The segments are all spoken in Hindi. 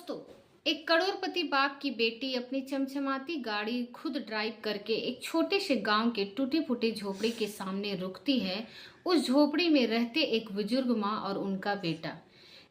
तो एक करोड़पति बाप की बेटी अपनी चमचमाती गाड़ी खुद ड्राइव करके एक छोटे से गांव के टूटे फूटे झोपड़ी के सामने रुकती है। उस झोपड़ी में रहते एक बुजुर्ग माँ और उनका बेटा।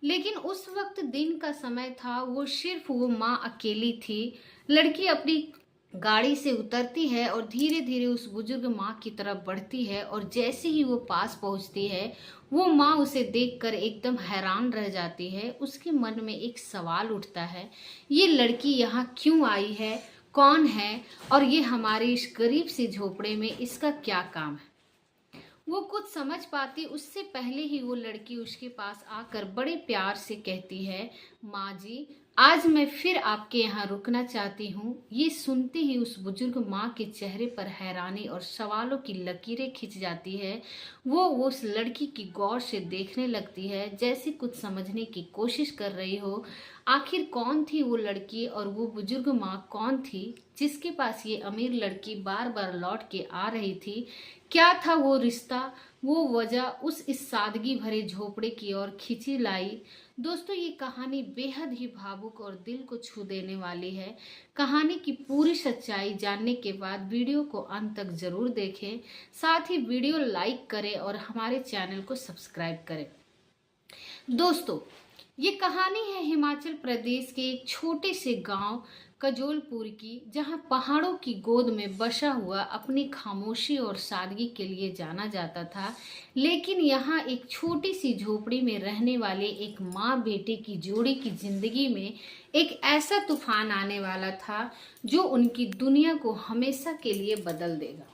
लेकिन उस वक्त दिन का समय था, वो माँ अकेली थी। लड़की अपनी गाड़ी से उतरती है और धीरे धीरे उस बुजुर्ग माँ की तरफ बढ़ती है, और जैसे ही वो पास पहुंचती है, वो माँ उसे देखकर एकदम हैरान रह जाती है। उसके मन में एक सवाल उठता है, ये लड़की यहाँ क्यों आई है, कौन है, और ये हमारे इस गरीब सी झोपड़े में इसका क्या काम है। वो कुछ समझ पाती उससे पहले ही वो लड़की उसके पास आकर बड़े प्यार से कहती है, माँ जी, आज मैं फिर आपके यहाँ रुकना चाहती हूँ। ये सुनते ही उस बुजुर्ग माँ के चेहरे पर हैरानी और सवालों की लकीरें खिंच जाती है। वो उस लड़की की गौर से देखने लगती है, जैसे कुछ समझने की कोशिश कर रही हो। आखिर कौन थी वो लड़की, और वो बुजुर्ग माँ कौन थी जिसके पास ये अमीर लड़की बार बार लौट के आ रही थी। क्या था वो रिश्ता, वो वजह उस इस सादगी भरे झोपड़े की ओर खींची लाई। दोस्तों, ये कहानी बेहद ही भावुक और दिल को छू देने वाली है। कहानी की पूरी सच्चाई जानने के बाद वीडियो को अंत तक जरूर देखें। साथ ही वीडियो लाइक करें और हमारे चैनल को सब्सक्राइब करें। दोस्तों, ये कहानी है हिमाचल प्रदेश के एक छोटे से गांव कजोलपुर की, जहां पहाड़ों की गोद में बसा हुआ अपनी खामोशी और सादगी के लिए जाना जाता था। लेकिन यहाँ एक छोटी सी झोपड़ी में रहने वाले एक माँ बेटे की जोड़ी की जिंदगी में एक ऐसा तूफान आने वाला था जो उनकी दुनिया को हमेशा के लिए बदल देगा।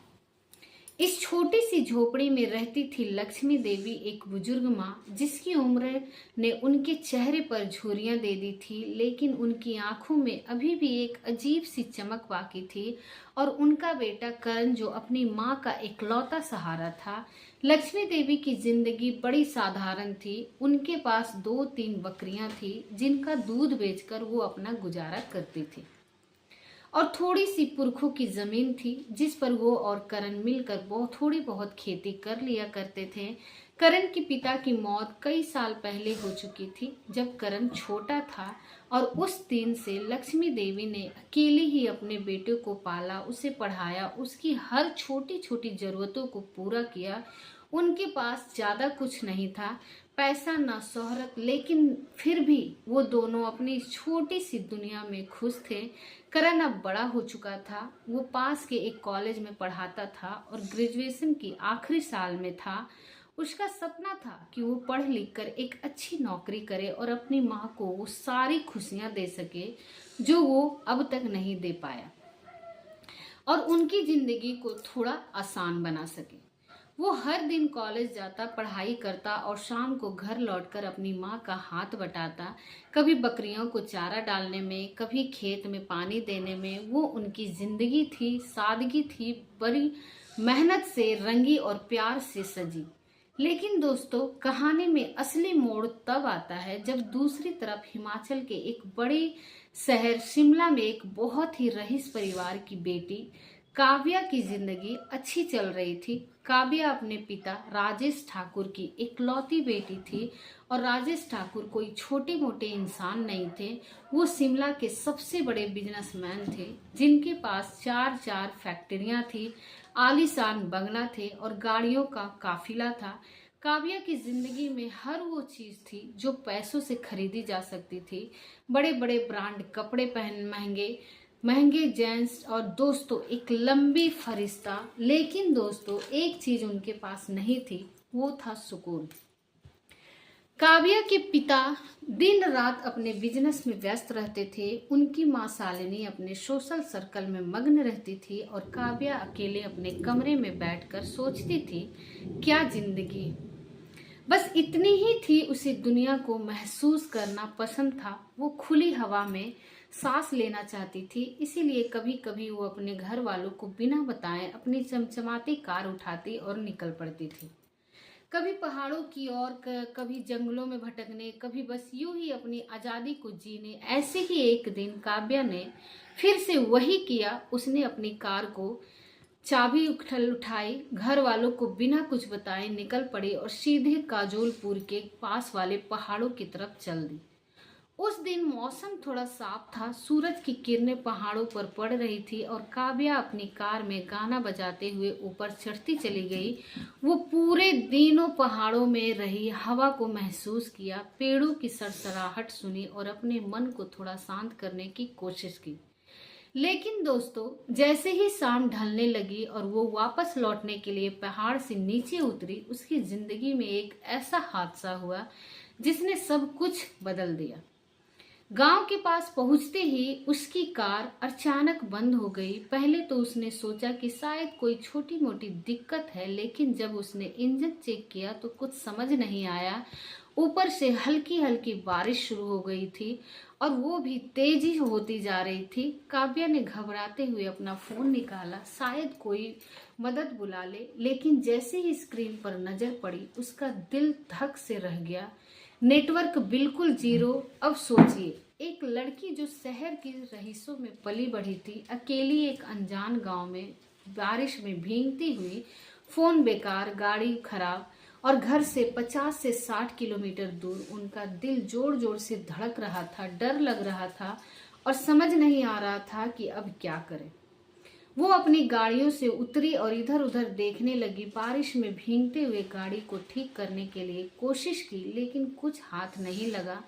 इस छोटी सी झोपड़ी में रहती थी लक्ष्मी देवी, एक बुजुर्ग माँ जिसकी उम्र ने उनके चेहरे पर झुर्रियाँ दे दी थी, लेकिन उनकी आंखों में अभी भी एक अजीब सी चमक बाकी थी। और उनका बेटा करण, जो अपनी माँ का इकलौता सहारा था। लक्ष्मी देवी की जिंदगी बड़ी साधारण थी। उनके पास 2-3 बकरियां थी जिनका दूध बेचकर वो अपना गुजारा करती थी, और थोड़ी सी पुरखों की जमीन थी जिस पर वो और करण मिलकर थोड़ी बहुत खेती कर लिया करते थे। करण के पिता की मौत कई साल पहले हो चुकी थी जब करण छोटा था, और उस दिन से लक्ष्मी देवी ने अकेले ही अपने बेटे को पाला, उसे पढ़ाया, उसकी हर छोटी छोटी जरूरतों को पूरा किया। उनके पास ज्यादा कुछ नहीं था, पैसा ना शोहरत, लेकिन फिर भी वो दोनों अपनी छोटी सी दुनिया में खुश थे। करण अब बड़ा हो चुका था। वो पास के एक कॉलेज में पढ़ाता था और ग्रेजुएशन की आखिरी साल में था। उसका सपना था कि वो पढ़ लिख कर एक अच्छी नौकरी करे और अपनी माँ को वो सारी खुशियाँ दे सके जो वो अब तक नहीं दे पाया, और उनकी जिंदगी को थोड़ा आसान बना सके। वो हर दिन कॉलेज जाता, पढ़ाई करता और शाम को घर लौटकर अपनी माँ का हाथ बटाता। कभी बकरियों को चारा डालने में, कभी खेत में पानी देने में। वो उनकी जिंदगी थी, सादगी थी, बड़ी मेहनत से रंगी और प्यार से सजी। लेकिन दोस्तों, कहानी में असली मोड़ तब आता है जब दूसरी तरफ हिमाचल के एक बड़े शहर शिमला में एक बहुत ही रईस परिवार की बेटी काव्या की जिंदगी अच्छी चल रही थी। काव्या अपने पिता राजेश ठाकुर की इकलौती बेटी थी, और राजेश ठाकुर कोई छोटे मोटे इंसान नहीं थे। वो शिमला के सबसे बड़े बिजनेसमैन थे जिनके पास 4-4 फैक्ट्रियां थी, आलीशान बंगला थे और गाड़ियों का काफिला था। काव्या की जिंदगी में हर वो चीज थी जो पैसों से खरीदी जा सकती थी। बड़े बड़े ब्रांड कपड़े पहन, महंगे महंगे जेंट्स, और दोस्तों एक लंबी फरिश्ता। लेकिन दोस्तों, एक चीज उनके पास नहीं थी, वो था सुकून। काव्या के पिता दिन रात अपने बिजनेस में व्यस्त रहते थे। उनकी माँ शालिनी अपने सोशल सर्कल में मग्न रहती थी, और काव्या अकेले अपने कमरे में बैठकर सोचती थी, क्या जिंदगी। बस इतनी ही थी। उसे दुनिया को महसूस करना पसंद था। वो खुली हवा में सांस लेना चाहती थी। इसीलिए कभी कभी वो अपने घर वालों को बिना बताए अपनी चमचमाती कार उठाती और निकल पड़ती थी। कभी पहाड़ों की ओर, कभी जंगलों में भटकने, कभी बस यूं ही अपनी आजादी को जीने। ऐसे ही एक दिन काव्या ने फिर से वही किया। उसने अपनी कार को चाबी उठाई, घर वालों को बिना कुछ बताए निकल पड़ी और सीधे काजोलपुर के पास वाले पहाड़ों की तरफ चल दी। उस दिन मौसम थोड़ा साफ था, सूरज की किरणें पहाड़ों पर पड़ रही थी और काव्या अपनी कार में गाना बजाते हुए ऊपर चढ़ती चली गई। वो पूरे दिनों पहाड़ों में रही, हवा को महसूस किया, पेड़ों की सरसराहट सुनी और अपने मन को थोड़ा शांत करने की कोशिश की। लेकिन दोस्तों, जैसे ही शाम ढलने लगी और वो वापस लौटने के लिए पहाड़ से नीचे उतरी, उसकी जिंदगी में एक ऐसा हादसा हुआ जिसने सब कुछ बदल दिया। गांव के पास पहुंचते ही उसकी कार अचानक बंद हो गई। पहले तो उसने सोचा कि शायद कोई छोटी मोटी दिक्कत है, लेकिन जब उसने इंजन चेक किया तो कुछ समझ नहीं आया। ऊपर से हल्की हल्की बारिश शुरू हो गई थी और वो भी तेजी होती जा रही थी। काव्या ने घबराते हुए अपना फोन निकाला, शायद कोई मदद बुला ले, लेकिन जैसे ही स्क्रीन पर नजर पड़ी उसका दिल धक से रह गया। नेटवर्क बिल्कुल जीरो। अब सोचिए, एक लड़की जो शहर की रईसों में पली बढ़ी थी, अकेली एक अनजान गांव में बारिश में भीगती हुई, फोन बेकार, गाड़ी खराब और घर से 50 से 60 किलोमीटर दूर। उनका दिल जोर जोर से धड़क रहा था, डर लग रहा था और समझ नहीं आ रहा था कि अब क्या करें। वो अपनी गाड़ियों से उतरी और इधर उधर देखने लगी। बारिश में भीगते हुए गाड़ी को ठीक करने के लिए कोशिश की, लेकिन कुछ हाथ नहीं लगा।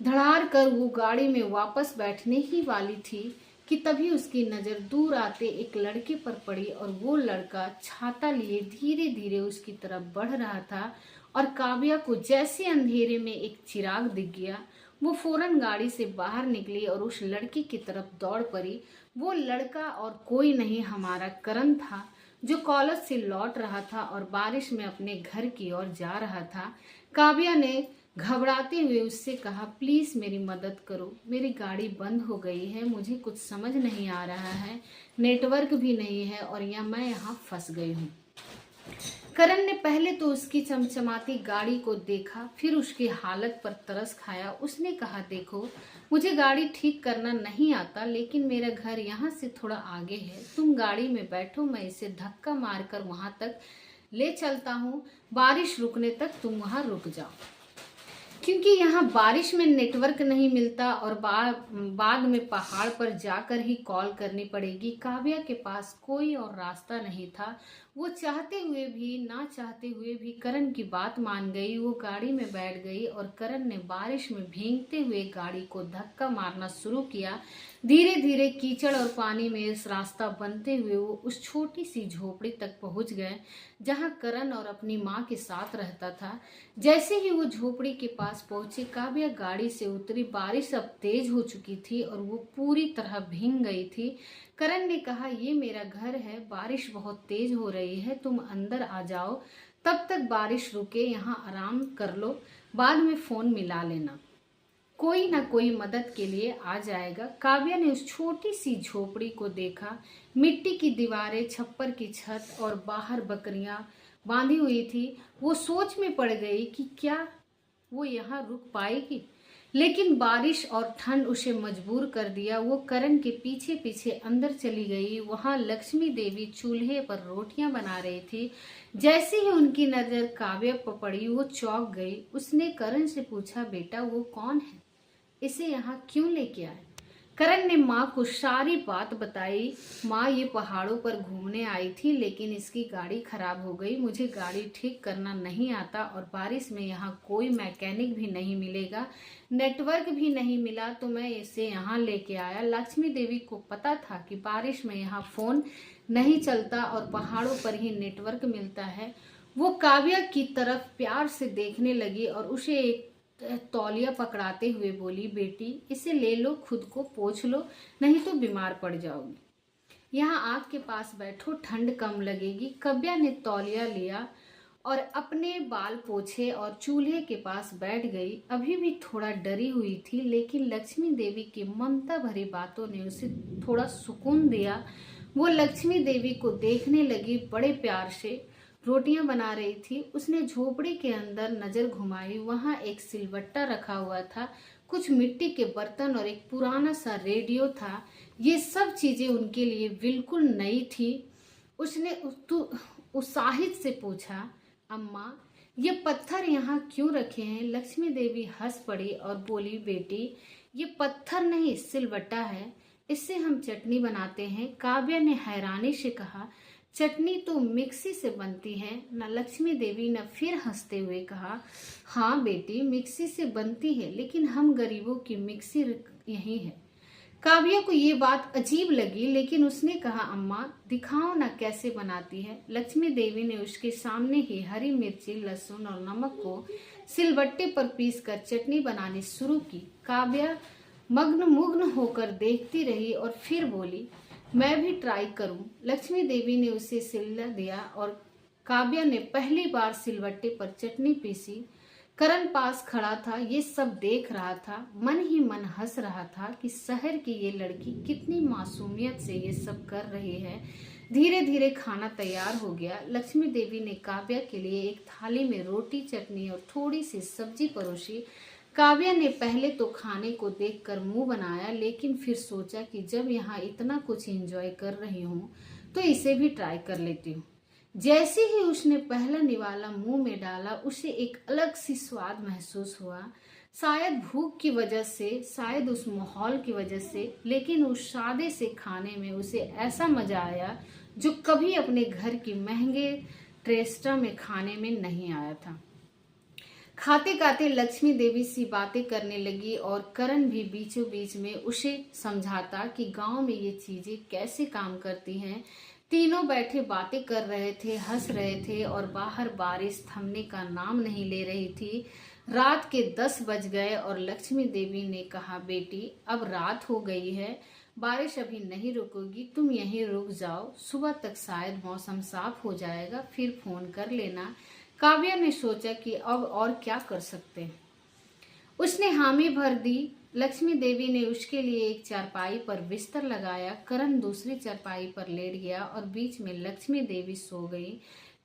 धड़ार कर वो गाड़ी में वापस बैठने ही वाली थी कि तभी उसकी नज़र दूर आते एक लड़के पर पड़ी और वो लड़का छाता लिए धीरे धीरे उसकी तरफ बढ़ रहा था। और काव्या को जैसे अंधेरे में एक चिराग दिख गया, वो फौरन गाड़ी से बाहर निकली और उस लड़के की तरफ दौड़ पड़ी। वो लड़का और कोई नहीं, हमारा करण था, जो कॉलेज से लौट रहा था और बारिश में अपने घर की ओर जा रहा था। काव्या ने घबराते हुए उससे कहा, प्लीज मेरी मदद करो, मेरी गाड़ी बंद हो गई है, मुझे कुछ समझ नहीं आ रहा है, नेटवर्क भी नहीं है और मैं यहाँ फंस गई हूँ। करण ने पहले तो उसकी चमचमाती गाड़ी को देखा, फिर उसकी हालत पर तरस खाया। उसने कहा, देखो, मुझे गाड़ी ठीक करना नहीं आता, लेकिन मेरा घर यहाँ से थोड़ा आगे है, तुम गाड़ी में बैठो, मैं इसे धक्का मारकर वहां तक ले चलता हूँ, बारिश रुकने तक तुम वहां रुक जाओ, क्योंकि यहाँ बारिश में नेटवर्क नहीं मिलता और बाद में पहाड़ पर जाकर ही कॉल करनी पड़ेगी। काव्या के पास कोई और रास्ता नहीं था। वो चाहते हुए भी ना चाहते हुए भी करण की बात मान गई। वो गाड़ी में बैठ गई और करण ने बारिश में भीगते हुए गाड़ी को धक्का मारना शुरू किया। धीरे धीरे कीचड़ और पानी में इस रास्ता बनते हुए वो उस छोटी सी झोपड़ी तक पहुंच गए जहां करण और अपनी माँ के साथ रहता था। जैसे ही वो झोपड़ी के पास पहुंचे, काव्या गाड़ी से उतरी। बारिश अब तेज हो चुकी थी और वो पूरी तरह भीग गई थी। करण ने कहा, ये मेरा घर है, बारिश बहुत तेज हो रही है, तुम अंदर आ जाओ, तब तक बारिश रुके, यहाँ आराम कर लो, बाद में फोन मिला लेना, कोई ना कोई मदद के लिए आ जाएगा। काव्या ने उस छोटी सी झोपड़ी को देखा, मिट्टी की दीवारें, छप्पर की छत और बाहर बकरियां बांधी हुई थी। वो सोच में पड़ गई कि क्या वो यहाँ रुक पाएगी, लेकिन बारिश और ठंड उसे मजबूर कर दिया। वो करण के पीछे पीछे अंदर चली गई। वहां लक्ष्मी देवी चूल्हे पर रोटियां बना रही थी। जैसे ही उनकी नजर काव्या पर पड़ी, वो चौंक गई। उसने करण से पूछा, बेटा वो कौन है, इसे यहाँ क्यों लेके आए? करण ने माँ को सारी बात बताई। माँ, ये पहाड़ों पर घूमने आई थी, लेकिन इसकी गाड़ी खराब हो गई, मुझे गाड़ी ठीक करना नहीं आता और बारिश में यहाँ कोई मैकेनिक भी नहीं मिलेगा, नेटवर्क भी नहीं मिला, तो मैं इसे यहाँ लेके आया। लक्ष्मी देवी को पता था कि बारिश में यहाँ फोन नहीं चलता और पहाड़ों पर ही नेटवर्क मिलता है। वो काव्या की तरफ प्यार से देखने लगी और उसे एक तौलिया पकड़ाते हुए बोली, बेटी इसे ले लो, खुद को पोंछ लो, नहीं तो बीमार पड़ जाओगी, यहाँ आग के पास बैठो, ठंड कम लगेगी। काव्या ने तौलिया लिया और अपने बाल पोछे और चूल्हे के पास बैठ गई। अभी भी थोड़ा डरी हुई थी, लेकिन लक्ष्मी देवी की ममता भरी बातों ने उसे थोड़ा सुकून दिया। वो लक्ष्मी देवी को देखने लगी, बड़े प्यार से रोटियां बना रही थी। उसने झोपड़ी के अंदर नजर घुमाई, वहां एक सिलवट्टा रखा हुआ था, कुछ मिट्टी के बर्तन और एक पुराना सा रेडियो था। ये सब चीजें उनके लिए बिल्कुल नई थी। उसने उत्साहित से पूछा, अम्मा ये पत्थर यहाँ क्यों रखे हैं? लक्ष्मी देवी हंस पड़ी और बोली, बेटी ये पत्थर नहीं सिलवट्टा है, इससे हम चटनी बनाते हैं। काव्या ने हैरानी से कहा, चटनी तो मिक्सी से बनती है न? लक्ष्मी देवी ने फिर हंसते हुए कहा, हाँ बेटी मिक्सी से बनती है, लेकिन हम गरीबों की मिक्सी यही है। काव्या को ये बात अजीब लगी, लेकिन उसने कहा, अम्मा दिखाओ ना कैसे बनाती है। लक्ष्मी देवी ने उसके सामने ही हरी मिर्ची, लहसुन और नमक को सिलबट्टे पर पीसकर चटनी बनानी शुरू की। काव्या मुग्न होकर देखती रही और फिर बोली, मैं भी ट्राई करूं। लक्ष्मी देवी ने उसे सिल दिया और काव्या ने पहली बार सिलबट्टे पर चटनी पीसी। करण पास खड़ा था, ये सब देख रहा था, मन ही मन हंस रहा था कि शहर की ये लड़की कितनी मासूमियत से ये सब कर रही है। धीरे धीरे खाना तैयार हो गया। लक्ष्मी देवी ने काव्या के लिए एक थाली में रोटी, चटनी और थोड़ी सी सब्जी परोसी। काव्या ने पहले तो खाने को देखकर मुंह बनाया, लेकिन फिर सोचा कि जब यहाँ इतना कुछ एंजॉय कर रही हूँ तो इसे भी ट्राई कर लेती हूँ। जैसे ही उसने पहला निवाला मुंह में डाला, उसे एक अलग सी स्वाद महसूस हुआ। शायद भूख की वजह से, शायद उस माहौल की वजह से, लेकिन उस सादे से खाने में उसे ऐसा मजा आया जो कभी अपने घर की महंगे रेस्टोरेंट में खाने में नहीं आया था। खाते खाते लक्ष्मी देवी सी बातें करने लगी और करण भी बीचों बीच में उसे समझाता कि गांव में ये चीजें कैसे काम करती हैं। तीनों बैठे बातें कर रहे थे, हंस रहे थे और बाहर बारिश थमने का नाम नहीं ले रही थी। रात के 10 बज गए और लक्ष्मी देवी ने कहा, बेटी अब रात हो गई है, बारिश अभी नहीं रुकेगी, तुम यहीं रुक जाओ, सुबह तक शायद मौसम साफ हो जाएगा, फिर फोन कर लेना। काव्या ने सोचा कि अब और क्या कर सकते हैं। उसने हामी भर दी। लक्ष्मी देवी ने उसके लिए एक चारपाई पर बिस्तर लगाया। करण दूसरी चारपाई पर लेट गया और बीच में लक्ष्मी देवी सो गई।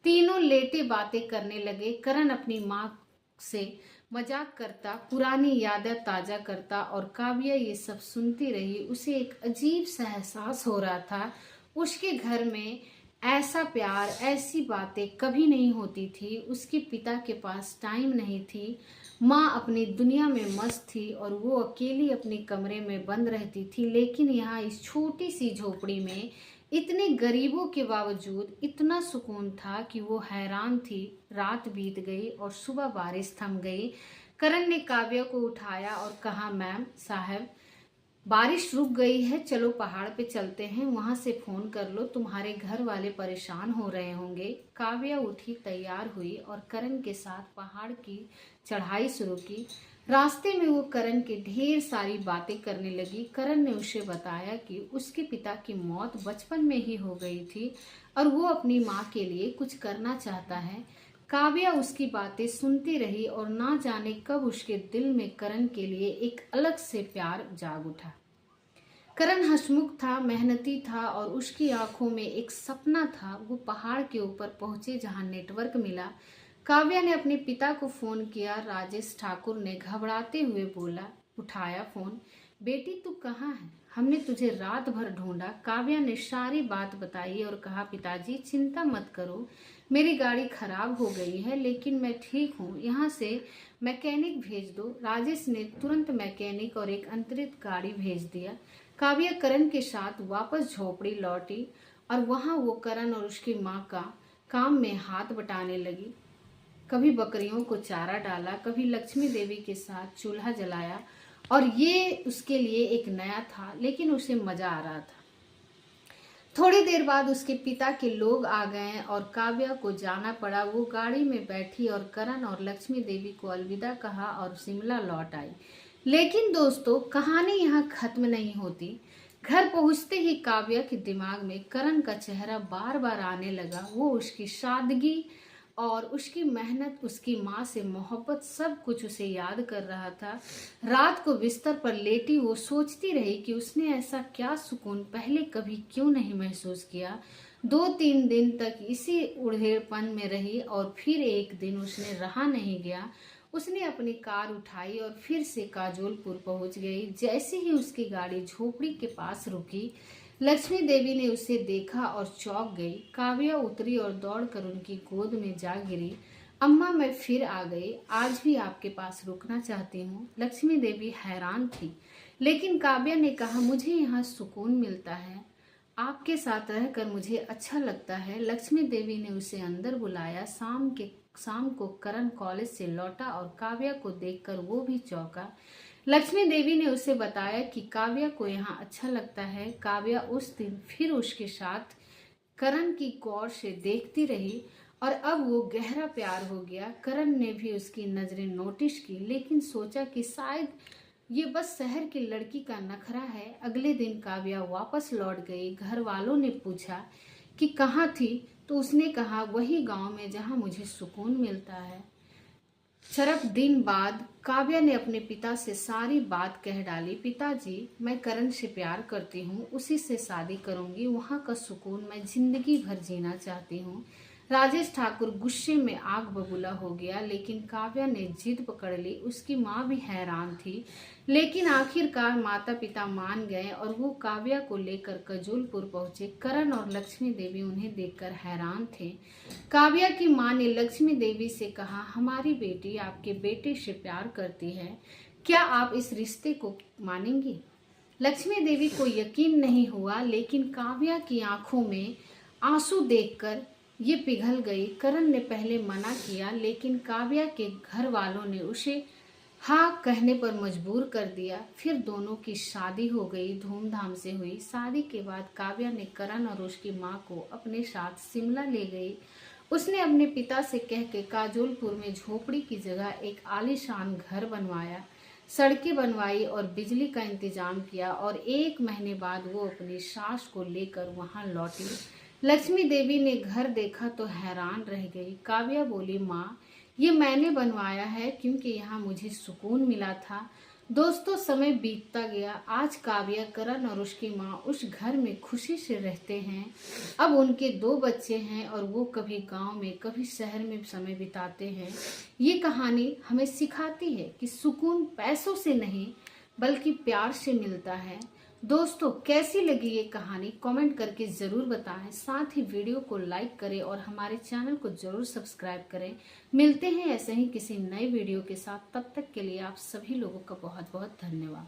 तीनों लेटे बातें करने लगे। करण अपनी माँ से मजाक करता, पुरानी यादें ताजा करता और काव्या ये सब सुनती रही। उसे एक अजीब सा एहसास हो रहा था, उसके घर में ऐसा प्यार, ऐसी बातें कभी नहीं होती थी। उसके पिता के पास टाइम नहीं थी, माँ अपनी दुनिया में मस्त थी और वो अकेली अपने कमरे में बंद रहती थी। लेकिन यहाँ इस छोटी सी झोपड़ी में इतने गरीबों के बावजूद इतना सुकून था कि वो हैरान थी। रात बीत गई और सुबह बारिश थम गई। करण ने काव्या को उठाया और कहा, मैम साहब बारिश रुक गई है, चलो पहाड़ पे चलते हैं, वहां से फोन कर लो, तुम्हारे घर वाले परेशान हो रहे होंगे। काव्या उठी, तैयार हुई और करण के साथ पहाड़ की चढ़ाई शुरू की। रास्ते में वो करण की ढेर सारी बातें करने लगी। करण ने उसे बताया कि उसके पिता की मौत बचपन में ही हो गई थी और वो अपनी माँ के लिए कुछ करना चाहता है। काव्या उसकी बातें सुनती रही और ना जाने कब उसके दिल में करण के लिए एक अलग से प्यार जाग उठा। करण हंसमुख था, मेहनती था और उसकी आंखों में एक सपना था। वो पहाड़ के ऊपर पहुंचे जहां नेटवर्क मिला। काव्या ने अपने पिता को फोन किया। राजेश ठाकुर ने घबराते हुए बोला, उठाया फोन, बेटी तू कहाँ है, हमने तुझे रात भर ढूंढा। काव्या ने सारी बात बताई और कहा, पिताजी चिंता मत करो, मेरी गाड़ी खराब हो गई है लेकिन मैं ठीक हूँ, यहाँ से मैकेनिक भेज दो। राजेश ने तुरंत मैकेनिक और एक अंतरित गाड़ी भेज दिया। काव्या करण के साथ वापस झोपड़ी लौटी और वहां वो करण और उसकी माँ का काम में हाथ बटाने लगी। कभी बकरियों को चारा डाला, कभी लक्ष्मी देवी के साथ चूल्हा जलाया और ये उसके लिए एक नया था, लेकिन उसे मजा आ रहा था। थोड़ी देर बाद उसके पिता के लोग आ गए और काव्या को जाना पड़ा। वो गाड़ी में बैठी और करण और लक्ष्मी देवी को अलविदा कहा और शिमला लौट आई। लेकिन दोस्तों कहानी यहाँ खत्म नहीं होती। घर पहुंचते ही काव्या के दिमाग में करण का चेहरा बार बार आने लगा। वो उसकी सादगी और उसकी मेहनत, उसकी माँ से मोहब्बत, सब कुछ उसे याद कर रहा था। रात को बिस्तर पर लेटी वो सोचती रही कि उसने ऐसा क्या सुकून पहले कभी क्यों नहीं महसूस किया। 2-3 दिन तक इसी उड़ेलपन में रही और फिर एक दिन उसने रहा नहीं गया। उसने अपनी कार उठाई और फिर से काजोलपुर पहुंच गई। जैसे ही उसकी गाड़ी झोपड़ी के पास रुकी, लक्ष्मी देवी ने उसे देखा और चौंक गई। काव्या उतरी और दौड़कर उनकी गोद में जा गिरी। अम्मा मैं फिर आ गई, आज भी आपके पास रुकना चाहती हूँ। लक्ष्मी देवी हैरान थी, लेकिन काव्या ने कहा मुझे यहाँ सुकून मिलता है, आपके साथ रहकर मुझे अच्छा लगता है। लक्ष्मी देवी ने उसे अंदर बुलाया। शाम को करण कॉलेज से लौटा और काव्या को देखकर वो भी चौंका। लक्ष्मी देवी ने उसे बताया कि काव्या को यहाँ अच्छा लगता है। काव्या उस दिन फिर उसके साथ करण की गौर से देखती रही और अब वो गहरा प्यार हो गया। करण ने भी उसकी नजरें नोटिस की, लेकिन सोचा कि शायद ये बस शहर की लड़की का नखरा है। अगले दिन काव्या वापस लौट गई। घर वालों ने पूछा कि कहाँ थी, तो उसने कहा वही गांव में जहाँ मुझे सुकून मिलता है। शरफ दिन बाद काव्या ने अपने पिता से सारी बात कह डाली। पिताजी, मैं करण से प्यार करती हूँ, उसी से शादी करूंगी। वहाँ का सुकून मैं जिंदगी भर जीना चाहती हूँ। राजेश ठाकुर गुस्से में आग बबूला हो गया, लेकिन काव्या ने जिद पकड़ ली। उसकी माँ भी हैरान थी, लेकिन आखिरकार माता पिता मान गए और वो काव्या को लेकर कजूलपुर पहुंचे। करण और लक्ष्मी देवी उन्हें देखकर हैरान थे। काव्या की माँ ने लक्ष्मी देवी से कहा, हमारी बेटी आपके बेटे से प्यार करती है, क्या आप इस रिश्ते को मानेंगी? लक्ष्मी देवी को यकीन नहीं हुआ, लेकिन काव्या की आंखों में आंसू देखकर ये पिघल गई। करण ने पहले मना किया, लेकिन काव्या के घर वालों ने उसे हाँ कहने पर मजबूर कर दिया। फिर दोनों की शादी हो गई, धूमधाम से हुई। शादी के बाद काव्या ने करण और उसकी माँ को अपने साथ शिमला ले गई। उसने अपने पिता से कह के काजोलपुर में झोपड़ी की जगह एक आलीशान घर बनवाया, सड़कें बनवाई और बिजली का इंतजाम किया, और 1 महीने बाद वो अपनी सास को लेकर वहां लौटी। लक्ष्मी देवी ने घर देखा तो हैरान रह गई। काव्या बोली, माँ, ये मैंने बनवाया है क्योंकि यहाँ मुझे सुकून मिला था। दोस्तों, समय बीतता गया। आज काव्या, करण और उसकी माँ उस घर में खुशी से रहते हैं। अब उनके 2 बच्चे हैं और वो कभी गांव में कभी शहर में समय बिताते हैं। ये कहानी हमें सिखाती है कि सुकून पैसों से नहीं बल्कि प्यार से मिलता है। दोस्तों, कैसी लगी ये कहानी कमेंट करके ज़रूर बताएं। साथ ही वीडियो को लाइक करें और हमारे चैनल को ज़रूर सब्सक्राइब करें। मिलते हैं ऐसे ही किसी नए वीडियो के साथ। तब तक के लिए आप सभी लोगों का बहुत बहुत धन्यवाद।